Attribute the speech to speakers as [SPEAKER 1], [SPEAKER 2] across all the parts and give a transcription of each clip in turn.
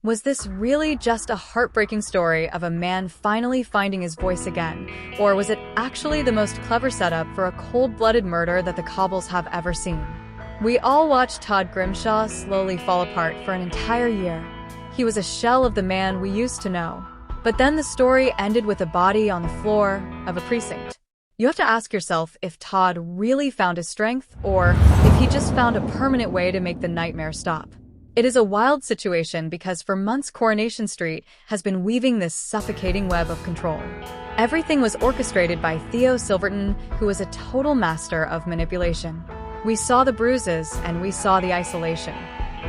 [SPEAKER 1] Was this really just a heartbreaking story of a man finally finding his voice again, or was it actually the most clever setup for a cold-blooded murder that the cobbles have ever seen? We all watched Todd Grimshaw slowly fall apart for an entire year. He was a shell of the man we used to know. But then the story ended with a body on the floor of a precinct. You have to ask yourself if Todd really found his strength, or if he just found a permanent way to make the nightmare stop. It is a wild situation because for months Coronation Street has been weaving this suffocating web of control. Everything was orchestrated by Theo Silverton, who was a total master of manipulation. We saw the bruises and we saw the isolation.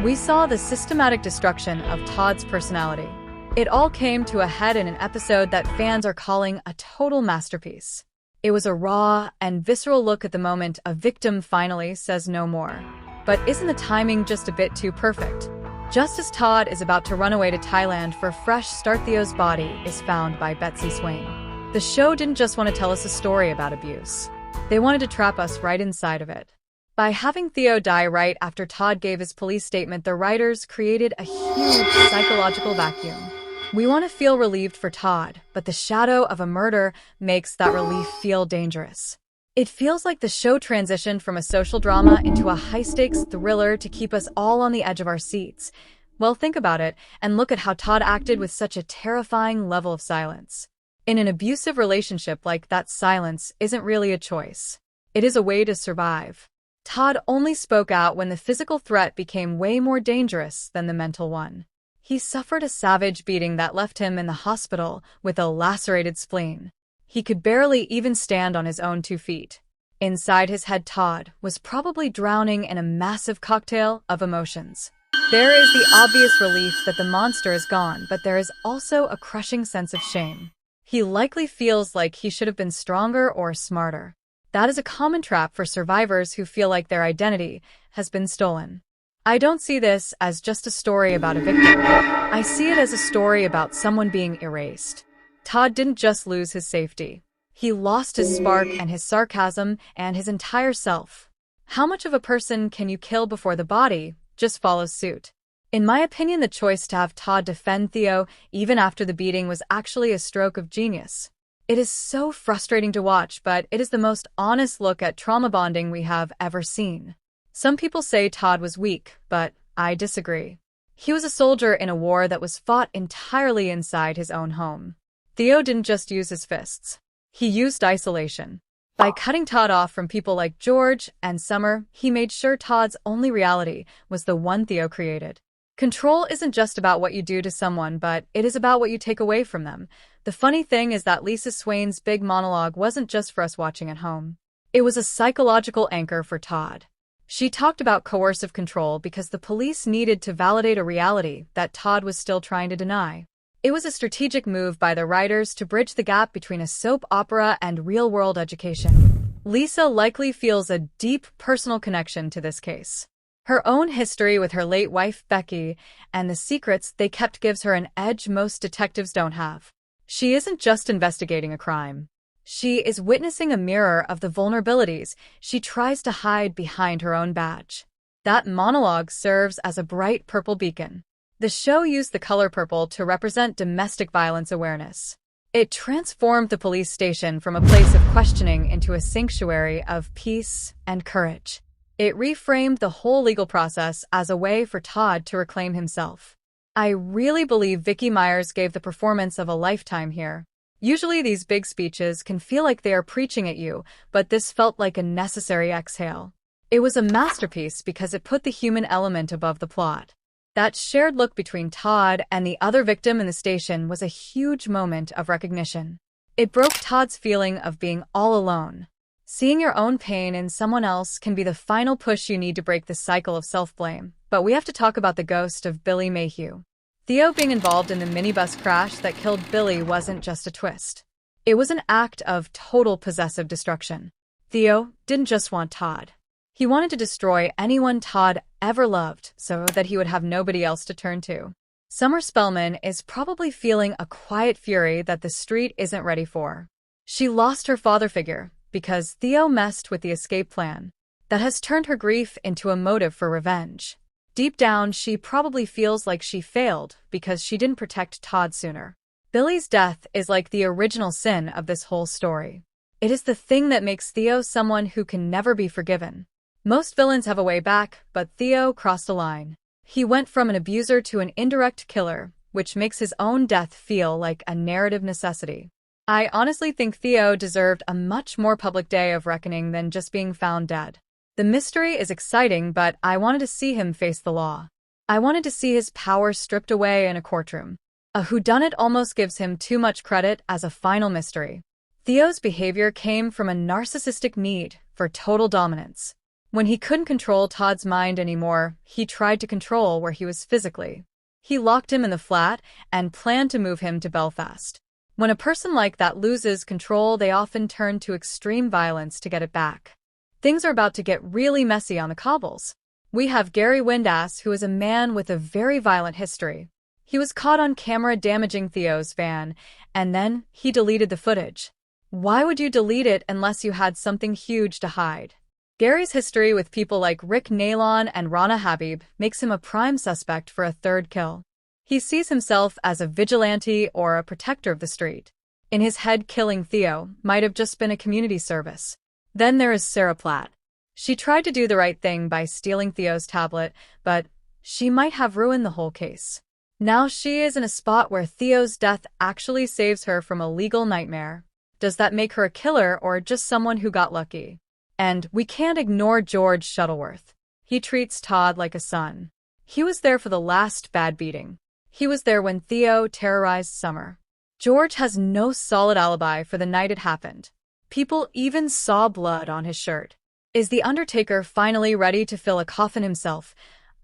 [SPEAKER 1] We saw the systematic destruction of Todd's personality. It all came to a head in an episode that fans are calling a total masterpiece. It was a raw and visceral look at the moment a victim finally says no more. But isn't the timing just a bit too perfect? Just as Todd is about to run away to Thailand for a fresh start, Theo's body is found by Betsy Swain. The show didn't just want to tell us a story about abuse. They wanted to trap us right inside of it. By having Theo die right after Todd gave his police statement, the writers created a huge psychological vacuum. We want to feel relieved for Todd, but the shadow of a murder makes that relief feel dangerous. It feels like the show transitioned from a social drama into a high-stakes thriller to keep us all on the edge of our seats. Well, think about it, and look at how Todd acted with such a terrifying level of silence. In an abusive relationship like that, silence isn't really a choice. It is a way to survive. Todd only spoke out when the physical threat became way more dangerous than the mental one. He suffered a savage beating that left him in the hospital with a lacerated spleen. He could barely even stand on his own 2 feet. Inside his head, Todd was probably drowning in a massive cocktail of emotions. There is the obvious relief that the monster is gone, but there is also a crushing sense of shame. He likely feels like he should have been stronger or smarter. That is a common trap for survivors who feel like their identity has been stolen. I don't see this as just a story about a victim. I see it as a story about someone being erased. Todd didn't just lose his safety. He lost his spark and his sarcasm and his entire self. How much of a person can you kill before the body just follows suit? In my opinion, the choice to have Todd defend Theo even after the beating was actually a stroke of genius. It is so frustrating to watch, but it is the most honest look at trauma bonding we have ever seen. Some people say Todd was weak, but I disagree. He was a soldier in a war that was fought entirely inside his own home. Theo didn't just use his fists. He used isolation. By cutting Todd off from people like George and Summer, he made sure Todd's only reality was the one Theo created. Control isn't just about what you do to someone, but it is about what you take away from them. The funny thing is that Lisa Swain's big monologue wasn't just for us watching at home. It was a psychological anchor for Todd. She talked about coercive control because the police needed to validate a reality that Todd was still trying to deny. It was a strategic move by the writers to bridge the gap between a soap opera and real-world education. Lisa likely feels a deep personal connection to this case. Her own history with her late wife Becky and the secrets they kept gives her an edge most detectives don't have. She isn't just investigating a crime. She is witnessing a mirror of the vulnerabilities she tries to hide behind her own badge. That monologue serves as a bright purple beacon. The show used the color purple to represent domestic violence awareness. It transformed the police station from a place of questioning into a sanctuary of peace and courage. It reframed the whole legal process as a way for Todd to reclaim himself. I really believe Vicky Myers gave the performance of a lifetime here. Usually these big speeches can feel like they are preaching at you, but this felt like a necessary exhale. It was a masterpiece because it put the human element above the plot. That shared look between Todd and the other victim in the station was a huge moment of recognition. It broke Todd's feeling of being all alone. Seeing your own pain in someone else can be the final push you need to break the cycle of self-blame. But we have to talk about the ghost of Billy Mayhew. Theo being involved in the minibus crash that killed Billy wasn't just a twist. It was an act of total possessive destruction. Theo didn't just want Todd. He wanted to destroy anyone Todd ever loved so that he would have nobody else to turn to. Summer Spellman is probably feeling a quiet fury that the street isn't ready for. She lost her father figure because Theo messed with the escape plan. That has turned her grief into a motive for revenge. Deep down, she probably feels like she failed because she didn't protect Todd sooner. Billy's death is like the original sin of this whole story. It is the thing that makes Theo someone who can never be forgiven. Most villains have a way back, but Theo crossed a line. He went from an abuser to an indirect killer, which makes his own death feel like a narrative necessity. I honestly think Theo deserved a much more public day of reckoning than just being found dead. The mystery is exciting, but I wanted to see him face the law. I wanted to see his power stripped away in a courtroom. A whodunit almost gives him too much credit as a final mystery. Theo's behavior came from a narcissistic need for total dominance. When he couldn't control Todd's mind anymore, he tried to control where he was physically. He locked him in the flat and planned to move him to Belfast. When a person like that loses control, they often turn to extreme violence to get it back. Things are about to get really messy on the cobbles. We have Gary Windass, who is a man with a very violent history. He was caught on camera damaging Theo's van, and then he deleted the footage. Why would you delete it unless you had something huge to hide? Gary's history with people like Rick Nalon and Rana Habib makes him a prime suspect for a third kill. He sees himself as a vigilante or a protector of the street. In his head, killing Theo might have just been a community service. Then there is Sarah Platt. She tried to do the right thing by stealing Theo's tablet, but she might have ruined the whole case. Now she is in a spot where Theo's death actually saves her from a legal nightmare. Does that make her a killer or just someone who got lucky? And we can't ignore George Shuttleworth. He treats Todd like a son. He was there for the last bad beating. He was there when Theo terrorized Summer. George has no solid alibi for the night it happened. People even saw blood on his shirt. Is the Undertaker finally ready to fill a coffin himself?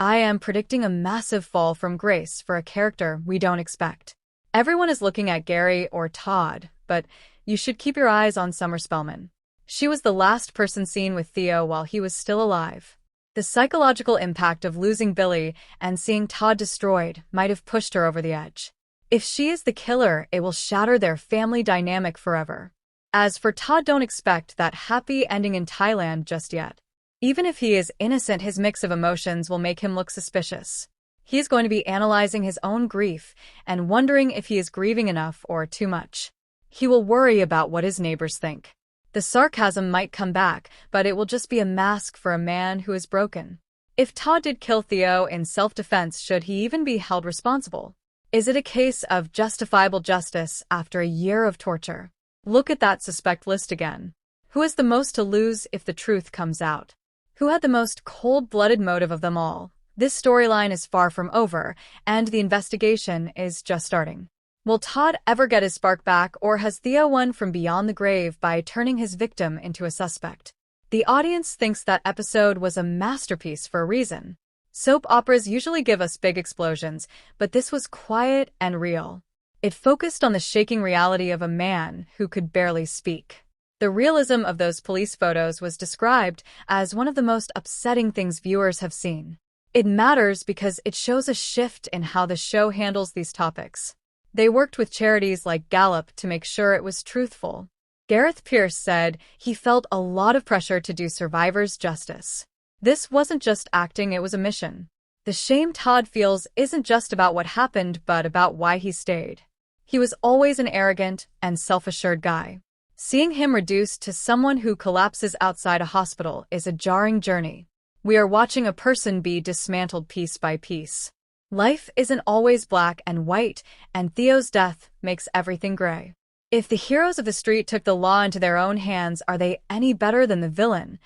[SPEAKER 1] I am predicting a massive fall from grace for a character we don't expect. Everyone is looking at Gary or Todd, but you should keep your eyes on Summer Spellman. She was the last person seen with Theo while he was still alive. The psychological impact of losing Billy and seeing Todd destroyed might have pushed her over the edge. If she is the killer, it will shatter their family dynamic forever. As for Todd, don't expect that happy ending in Thailand just yet. Even if he is innocent, his mix of emotions will make him look suspicious. He is going to be analyzing his own grief and wondering if he is grieving enough or too much. He will worry about what his neighbors think. The sarcasm might come back, but it will just be a mask for a man who is broken. If Todd did kill Theo in self-defense, should he even be held responsible? Is it a case of justifiable justice after a year of torture? Look at that suspect list again. Who has the most to lose if the truth comes out? Who had the most cold-blooded motive of them all? This storyline is far from over, and the investigation is just starting. Will Todd ever get his spark back, or has Theo won from beyond the grave by turning his victim into a suspect? The audience thinks that episode was a masterpiece for a reason. Soap operas usually give us big explosions, but this was quiet and real. It focused on the shaking reality of a man who could barely speak. The realism of those police photos was described as one of the most upsetting things viewers have seen. It matters because it shows a shift in how the show handles these topics. They worked with charities like Gallup to make sure it was truthful. Gareth Pierce said he felt a lot of pressure to do survivors justice. This wasn't just acting, it was a mission. The shame Todd feels isn't just about what happened, but about why he stayed. He was always an arrogant and self-assured guy. Seeing him reduced to someone who collapses outside a hospital is a jarring journey. We are watching a person be dismantled piece by piece. Life isn't always black and white, and Theo's death makes everything gray. If the heroes of the street took the law into their own hands, are they any better than the villain?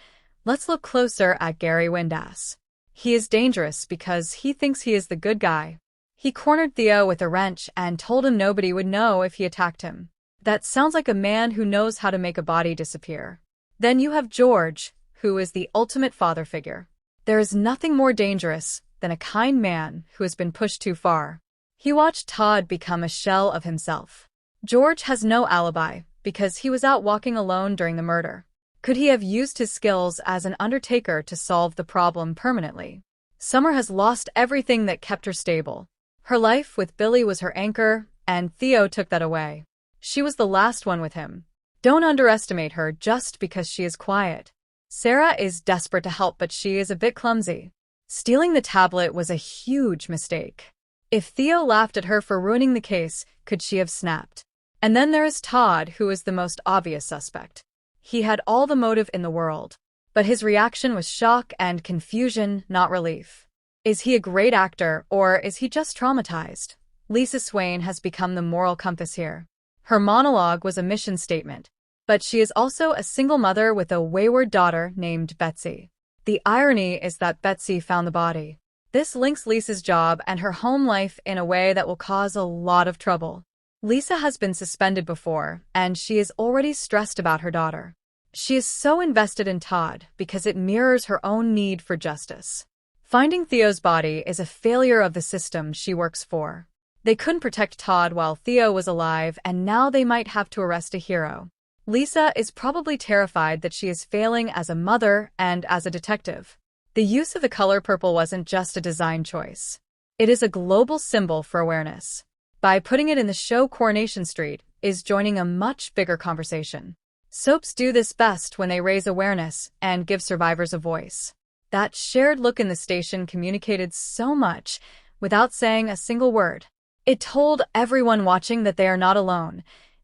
[SPEAKER 1] Let's look closer at Gary Windass. He is dangerous because he thinks he is the good guy. He cornered Theo with a wrench and told him nobody would know if he attacked him. That sounds like a man who knows how to make a body disappear. Then you have George, who is the ultimate father figure. There is nothing more dangerous than a kind man who has been pushed too far. He watched Todd become a shell of himself. George has no alibi because he was out walking alone during the murder. Could he have used his skills as an undertaker to solve the problem permanently? Summer has lost everything that kept her stable. Her life with Billy was her anchor, and Theo took that away. She was the last one with him. Don't underestimate her just because she is quiet. Sarah is desperate to help, but she is a bit clumsy. Stealing the tablet was a huge mistake. If Theo laughed at her for ruining the case, could she have snapped? And then there is Todd, who is the most obvious suspect. He had all the motive in the world, but his reaction was shock and confusion, not relief. Is he a great actor, or is he just traumatized? Lisa Swain has become the moral compass here. Her monologue was a mission statement, but she is also a single mother with a wayward daughter named Betsy. The irony is that Betsy found the body. This links Lisa's job and her home life in a way that will cause a lot of trouble. Lisa has been suspended before, and she is already stressed about her daughter. She is so invested in Todd because it mirrors her own need for justice. Finding Theo's body is a failure of the system she works for. They couldn't protect Todd while Theo was alive, and now they might have to arrest a hero. Lisa is probably terrified that she is failing as a mother and as a detective. The use of the color purple wasn't just a design choice. It is a global symbol for awareness. By putting it in the show, Coronation Street is joining a much bigger conversation. Soaps do this best when they raise awareness and give survivors a voice. That shared look in the station communicated so much without saying a single word. It told everyone watching that they are not alone.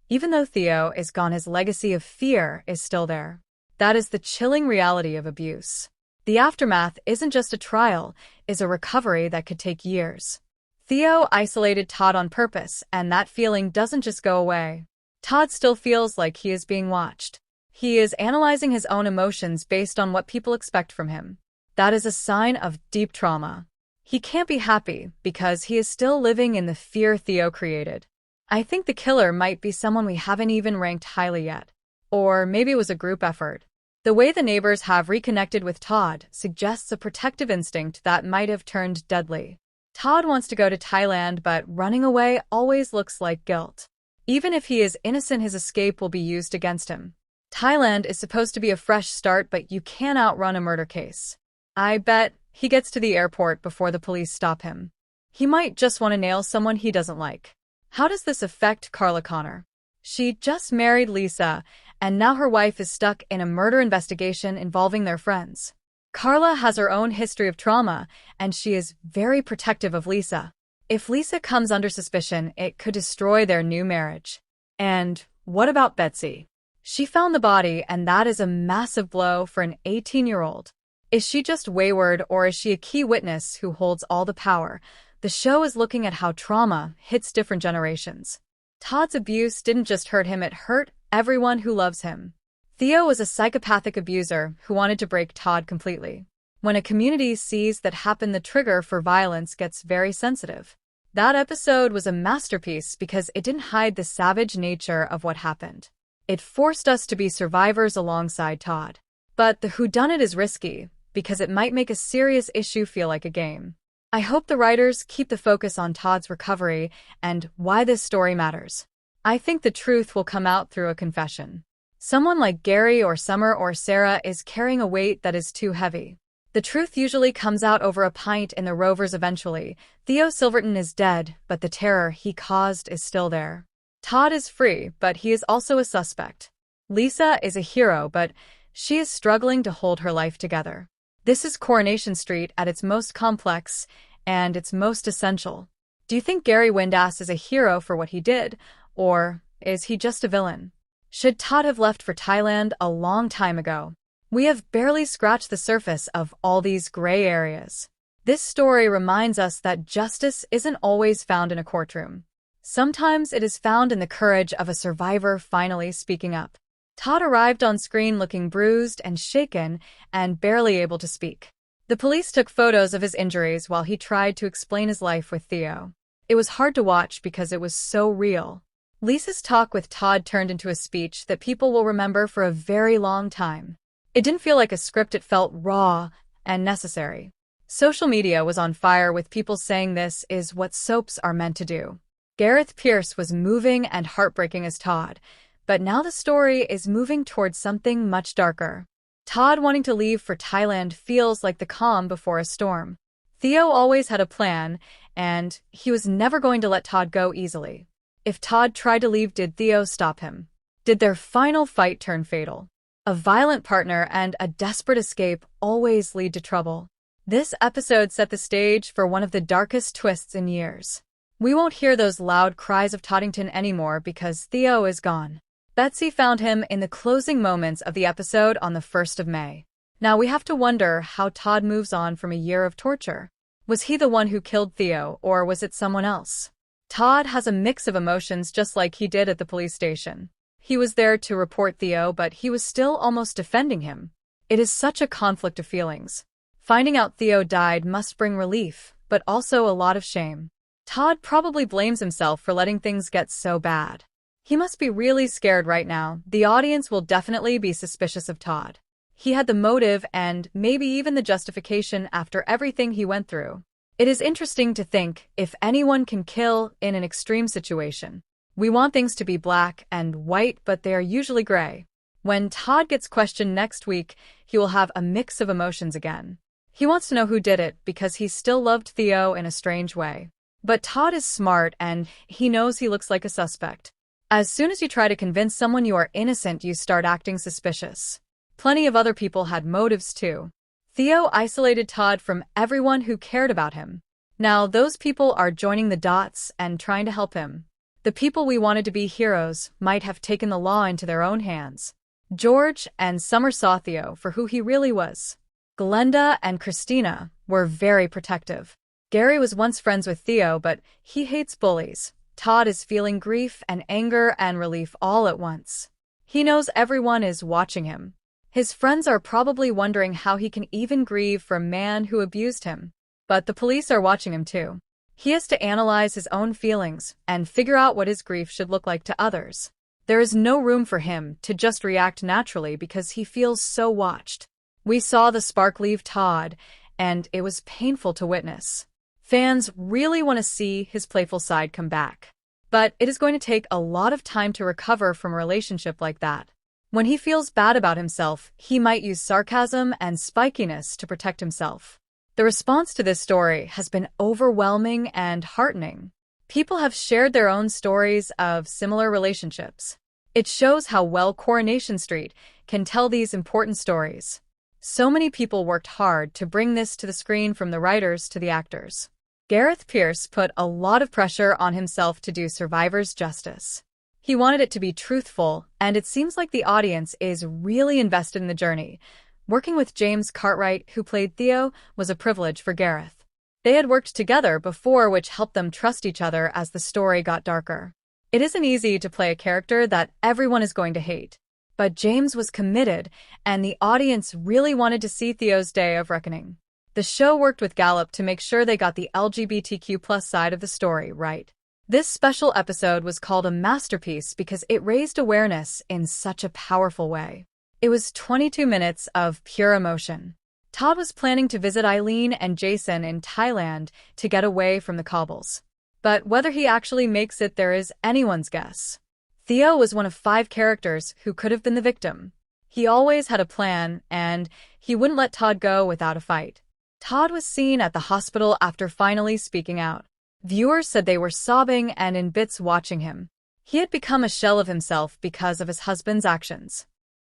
[SPEAKER 1] Even though Theo is gone, his legacy of fear is still there. That is the chilling reality of abuse. The aftermath isn't just a trial, it's a recovery that could take years. Theo isolated Todd on purpose, and that feeling doesn't just go away. Todd still feels like he is being watched. He is analyzing his own emotions based on what people expect from him. That is a sign of deep trauma. He can't be happy because he is still living in the fear Theo created. I think the killer might be someone we haven't even ranked highly yet. Or maybe it was a group effort. The way the neighbors have reconnected with Todd suggests a protective instinct that might have turned deadly. Todd wants to go to Thailand, but running away always looks like guilt. Even if he is innocent, his escape will be used against him. Thailand is supposed to be a fresh start, but you can't outrun a murder case. I bet he gets to the airport before the police stop him. He might just want to nail someone he doesn't like. How does this affect Carla Connor? She just married Lisa, and now her wife is stuck in a murder investigation involving their friends. Carla has her own history of trauma, and she is very protective of Lisa. If Lisa comes under suspicion, it could destroy their new marriage. And what about Betsy? She found the body, and that is a massive blow for an 18-year-old. Is she just wayward, or is she a key witness who holds all the power? The show is looking at how trauma hits different generations. Todd's abuse didn't just hurt him, it hurt everyone who loves him. Theo was a psychopathic abuser who wanted to break Todd completely. When a community sees that happen, the trigger for violence gets very sensitive. That episode was a masterpiece because it didn't hide the savage nature of what happened. It forced us to be survivors alongside Todd. But the whodunit is risky because it might make a serious issue feel like a game. I hope the writers keep the focus on Todd's recovery and why this story matters. I think the truth will come out through a confession. Someone like Gary or Summer or Sarah is carrying a weight that is too heavy. The truth usually comes out over a pint in the Rovers eventually. Theo Silverton is dead, but the terror he caused is still there. Todd is free, but he is also a suspect. Lisa is a hero, but she is struggling to hold her life together. This is Coronation Street at its most complex and its most essential. Do you think Gary Windass is a hero for what he did, or is he just a villain? Should Todd have left for Thailand a long time ago? We have barely scratched the surface of all these gray areas. This story reminds us that justice isn't always found in a courtroom. Sometimes it is found in the courage of a survivor finally speaking up. Todd arrived on screen looking bruised and shaken and barely able to speak. The police took photos of his injuries while he tried to explain his life with Theo. It was hard to watch because it was so real. Lisa's talk with Todd turned into a speech that people will remember for a very long time. It didn't feel like a script, it felt raw and necessary. Social media was on fire with people saying this is what soaps are meant to do. Gareth Pierce was moving and heartbreaking as Todd, but now the story is moving towards something much darker. Todd wanting to leave for Thailand feels like the calm before a storm. Theo always had a plan, and he was never going to let Todd go easily. If Todd tried to leave, did Theo stop him? Did their final fight turn fatal? A violent partner and a desperate escape always lead to trouble. This episode set the stage for one of the darkest twists in years. We won't hear those loud cries of Toddington anymore because Theo is gone. Betsy found him in the closing moments of the episode on the 1st of May. Now we have to wonder how Todd moves on from a year of torture. Was he the one who killed Theo, or was it someone else? Todd has a mix of emotions just like he did at the police station. He was there to report Theo, but he was still almost defending him. It is such a conflict of feelings. Finding out Theo died must bring relief, but also a lot of shame. Todd probably blames himself for letting things get so bad. He must be really scared right now. The audience will definitely be suspicious of Todd. He had the motive and maybe even the justification after everything he went through. It is interesting to think if anyone can kill in an extreme situation. We want things to be black and white, but they are usually gray. When Todd gets questioned next week, he will have a mix of emotions again. He wants to know who did it because he still loved Theo in a strange way. But Todd is smart and he knows he looks like a suspect. As soon as you try to convince someone you are innocent, you start acting suspicious. Plenty of other people had motives too. Theo isolated Todd from everyone who cared about him. Now those people are joining the dots and trying to help him. The people we wanted to be heroes might have taken the law into their own hands. George and Summer saw Theo for who he really was. Glenda and Christina were very protective. Gary was once friends with Theo, but he hates bullies. Todd is feeling grief and anger and relief all at once. He knows everyone is watching him. His friends are probably wondering how he can even grieve for a man who abused him. But the police are watching him too. He has to analyze his own feelings and figure out what his grief should look like to others. There is no room for him to just react naturally because he feels so watched. We saw the spark leave Todd, and it was painful to witness. Fans really want to see his playful side come back. But it is going to take a lot of time to recover from a relationship like that. When he feels bad about himself, he might use sarcasm and spikiness to protect himself. The response to this story has been overwhelming and heartening. People have shared their own stories of similar relationships. It shows how well Coronation Street can tell these important stories. So many people worked hard to bring this to the screen, from the writers to the actors. Gareth Pierce put a lot of pressure on himself to do Survivor's justice. He wanted it to be truthful, and it seems like the audience is really invested in the journey. Working with James Cartwright, who played Theo, was a privilege for Gareth. They had worked together before, which helped them trust each other as the story got darker. It isn't easy to play a character that everyone is going to hate. But James was committed, and the audience really wanted to see Theo's day of reckoning. The show worked with Gallup to make sure they got the LGBTQ+ side of the story right. This special episode was called a masterpiece because it raised awareness in such a powerful way. It was 22 minutes of pure emotion. Todd was planning to visit Eileen and Jason in Thailand to get away from the cobbles. But whether he actually makes it there is anyone's guess. Theo was one of 5 characters who could have been the victim. He always had a plan, and he wouldn't let Todd go without a fight. Todd was seen at the hospital after finally speaking out. Viewers said they were sobbing and in bits watching him. He had become a shell of himself because of his husband's actions.